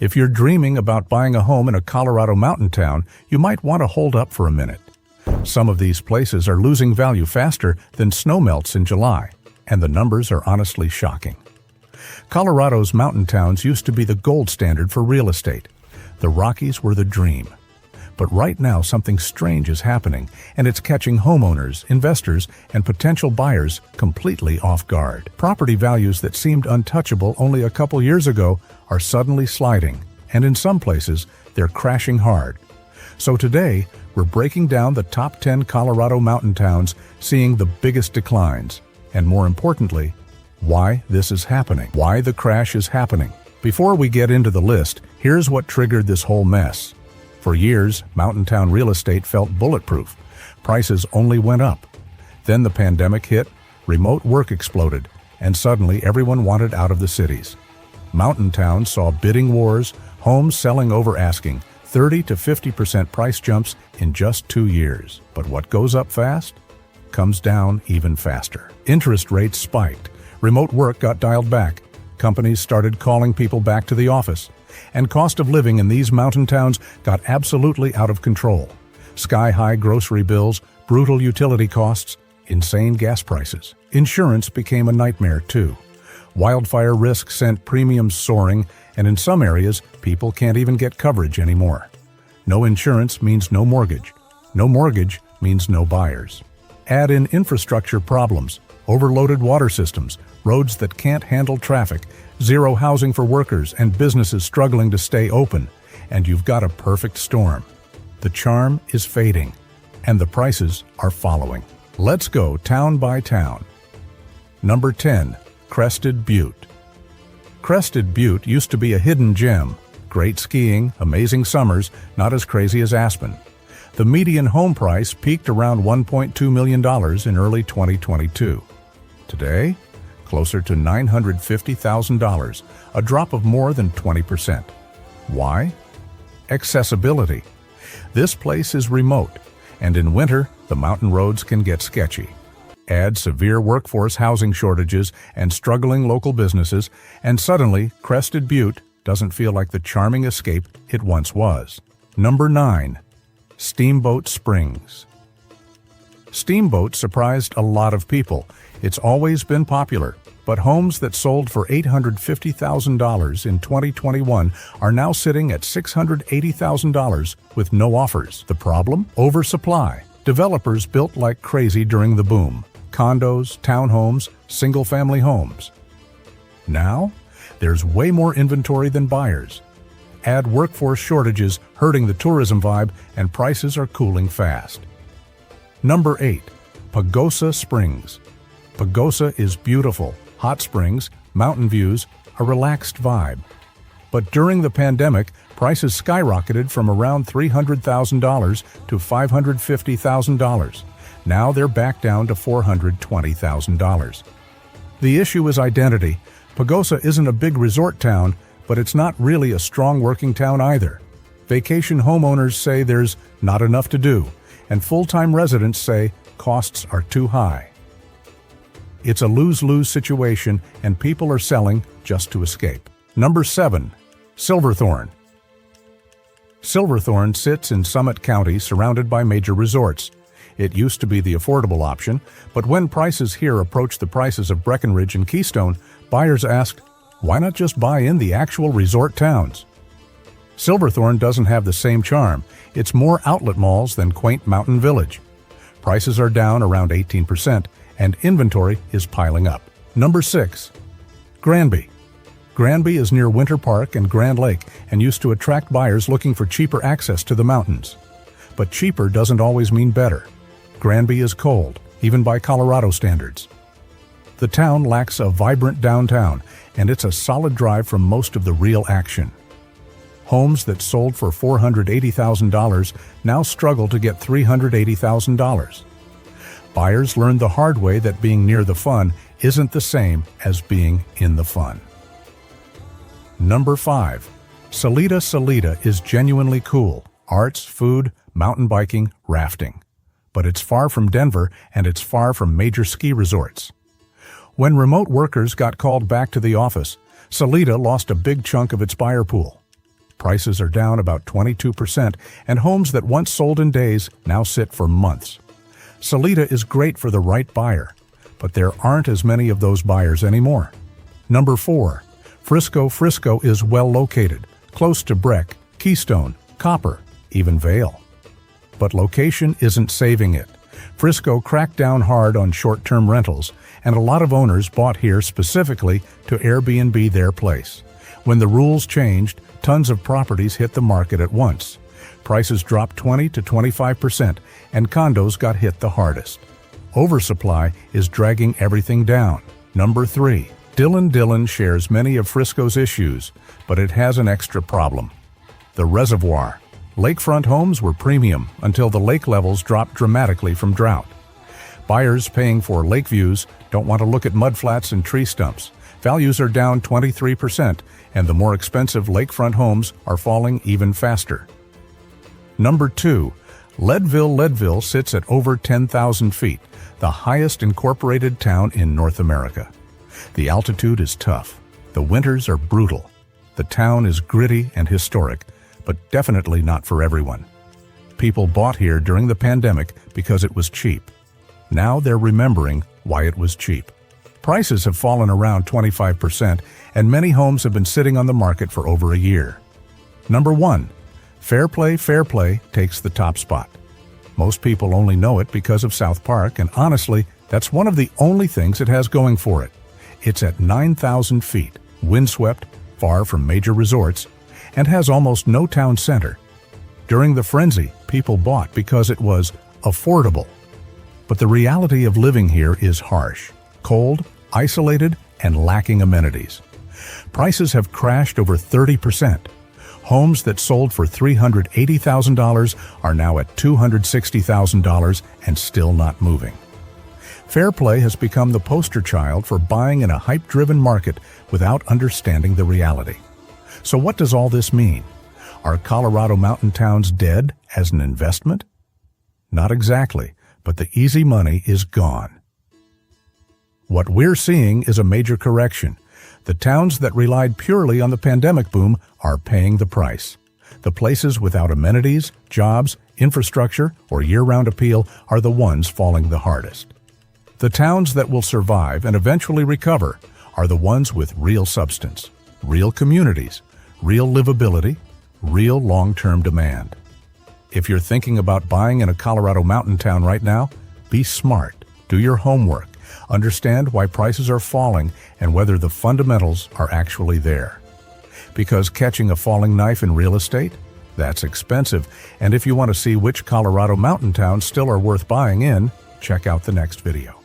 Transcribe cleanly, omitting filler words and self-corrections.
If you're dreaming about buying a home in a Colorado mountain town, you might want to hold up for a minute. Some of these places are losing value faster than snow melts in July, and the numbers are honestly shocking. Colorado's mountain towns used to be the gold standard for real estate. The Rockies were the dream. But right now something strange is happening, and it's catching homeowners, investors, and potential buyers completely off guard. Property values that seemed untouchable only a couple years ago are suddenly sliding, and in some places, they're crashing hard. So today, we're breaking down the top 10 Colorado mountain towns seeing the biggest declines, and more importantly, why this is happening, why the crash is happening. Before we get into the list, here's what triggered this whole mess. For years, mountain town real estate felt bulletproof. Prices only went up. Then the pandemic hit, remote work exploded, and suddenly everyone wanted out of the cities. Mountain towns saw bidding wars, homes selling over asking, 30 to 50% price jumps in just 2 years. But what goes up fast comes down even faster. Interest rates spiked. Remote work got dialed back. Companies started calling people back to the office. And cost of living in these mountain towns got absolutely out of control. Sky-high grocery bills, brutal utility costs, insane gas prices. Insurance became a nightmare too. Wildfire risk sent premiums soaring, and in some areas, people can't even get coverage anymore. No insurance means no mortgage. No mortgage means no buyers. Add in infrastructure problems, overloaded water systems, roads that can't handle traffic, zero housing for workers, and businesses struggling to stay open, and you've got a perfect storm. The charm is fading, and the prices are following. Let's go town by town. Number 10. Crested Butte. Crested Butte used to be a hidden gem. Great skiing, amazing summers, not as crazy as Aspen. The median home price peaked around $1.2 million in early 2022. Today, closer to $950,000, a drop of more than 20%. Why? Accessibility. This place is remote, and in winter, the mountain roads can get sketchy. Add severe workforce housing shortages and struggling local businesses, and suddenly, Crested Butte doesn't feel like the charming escape it once was. Number 9. Steamboat Springs. Steamboat surprised a lot of people. It's always been popular, but homes that sold for $850,000 in 2021 are now sitting at $680,000 with no offers. The problem? Oversupply. Developers built like crazy during the boom. Condos, townhomes, single-family homes. Now, there's way more inventory than buyers. Add workforce shortages hurting the tourism vibe, and prices are cooling fast. Number 8. Pagosa Springs. Pagosa is beautiful. Hot springs, mountain views, a relaxed vibe. But during the pandemic, prices skyrocketed from around $300,000 to $550,000. Now they're back down to $420,000. The issue is identity. Pagosa isn't a big resort town, but it's not really a strong working town either. Vacation homeowners say there's not enough to do, and full-time residents say costs are too high. It's a lose-lose situation, and people are selling just to escape. Number 7. Silverthorne. Silverthorne sits in Summit County, surrounded by major resorts. It used to be the affordable option, but when prices here approached the prices of Breckenridge and Keystone, buyers asked, why not just buy in the actual resort towns? Silverthorne doesn't have the same charm. It's more outlet malls than quaint mountain village. Prices are down around 18%, and inventory is piling up. Number 6. Granby. Granby is near Winter Park and Grand Lake and used to attract buyers looking for cheaper access to the mountains. But cheaper doesn't always mean better. Granby is cold, even by Colorado standards. The town lacks a vibrant downtown, and it's a solid drive from most of the real action. Homes that sold for $480,000 now struggle to get $380,000. Buyers learned the hard way that being near the fun isn't the same as being in the fun. Number 5. Salida is genuinely cool. Arts, food, mountain biking, rafting. But it's far from Denver, and it's far from major ski resorts. When remote workers got called back to the office, Salida lost a big chunk of its buyer pool. Prices are down about 22%, and homes that once sold in days now sit for months. Salida is great for the right buyer, but there aren't as many of those buyers anymore. Number 4. Frisco. Frisco is well located, close to Breck, Keystone, Copper, even Vail. But location isn't saving it. Frisco cracked down hard on short-term rentals, and a lot of owners bought here specifically to Airbnb their place. When the rules changed, tons of properties hit the market at once. Prices dropped 20 to 25%, and condos got hit the hardest. Oversupply is dragging everything down. Number 3. Dillon shares many of Frisco's issues, but it has an extra problem. The reservoir. Lakefront homes were premium until the lake levels dropped dramatically from drought. Buyers paying for lake views don't want to look at mudflats and tree stumps. Values are down 23%, and the more expensive lakefront homes are falling even faster. Number 2. Leadville. Leadville sits at over 10,000 feet, the highest incorporated town in North America. The altitude is tough. The winters are brutal. The town is gritty and historic, but definitely not for everyone. People bought here during the pandemic because it was cheap. Now they're remembering why it was cheap. Prices have fallen around 25%, and many homes have been sitting on the market for over a year. Number 1. Fairplay. Fairplay takes the top spot. Most people only know it because of South Park, and honestly, that's one of the only things it has going for it. It's at 9,000 feet, windswept, far from major resorts, and has almost no town center. During the frenzy, people bought because it was affordable. But the reality of living here is harsh, cold, isolated, and lacking amenities. Prices have crashed over 30%. Homes that sold for $380,000 are now at $260,000 and still not moving. Fairplay has become the poster child for buying in a hype-driven market without understanding the reality. So what does all this mean? Are Colorado mountain towns dead as an investment? Not exactly, but the easy money is gone. What we're seeing is a major correction. The towns that relied purely on the pandemic boom are paying the price. The places without amenities, jobs, infrastructure, or year-round appeal are the ones falling the hardest. The towns that will survive and eventually recover are the ones with real substance, real communities, real livability, real long-term demand. If you're thinking about buying in a Colorado mountain town right now, be smart, do your homework, understand why prices are falling and whether the fundamentals are actually there. Because catching a falling knife in real estate, that's expensive, and if you want to see which Colorado mountain towns still are worth buying in, check out the next video.